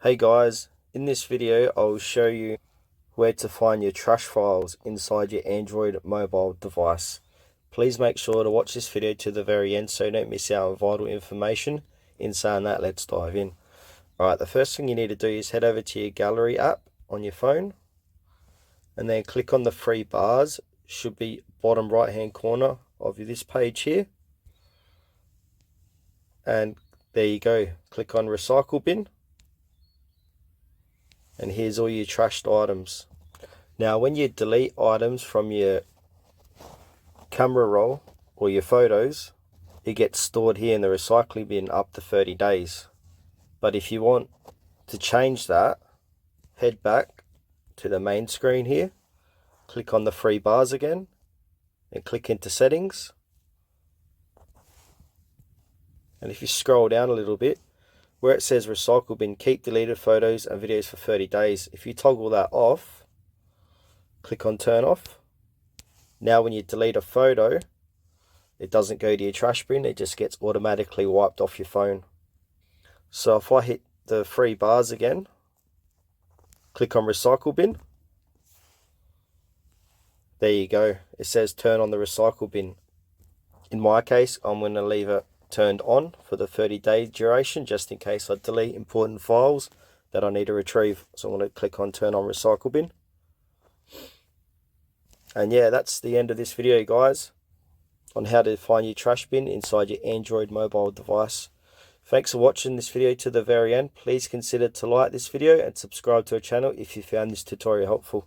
Hey guys, in this video I'll show you where to find your trash files inside your Android mobile device. Please make sure to watch this video to the very end so you don't miss out on vital information. In saying that, let's dive in. Alright, the first thing you need to do is head over to your gallery app on your phone and then click on the three bars. Should be bottom right hand corner of this page here, and there you go. Click on recycle bin. And here's all your trashed items. Now when you delete items from your camera roll or your photos, it gets stored here in the recycling bin up to 30 days. But if you want to change that, head back to the main screen here, click on the three bars again, and click into settings. And if you scroll down a little bit, where it says recycle bin, keep deleted photos and videos for 30 days. If you toggle that off, click on turn off. Now when you delete a photo, it doesn't go to your trash bin, it just gets automatically wiped off your phone. So if I hit the three bars again, click on recycle bin. There you go. It says turn on the recycle bin. In my case, I'm going to leave it turned on for the 30-day duration, just in case I delete important files that I need to retrieve. So I'm going to click on turn on recycle bin. And yeah, that's the end of this video, guys, on how to find your trash bin inside your Android mobile device. Thanks for watching this video to the very end. Please consider to like this video and subscribe to our channel if you found this tutorial helpful.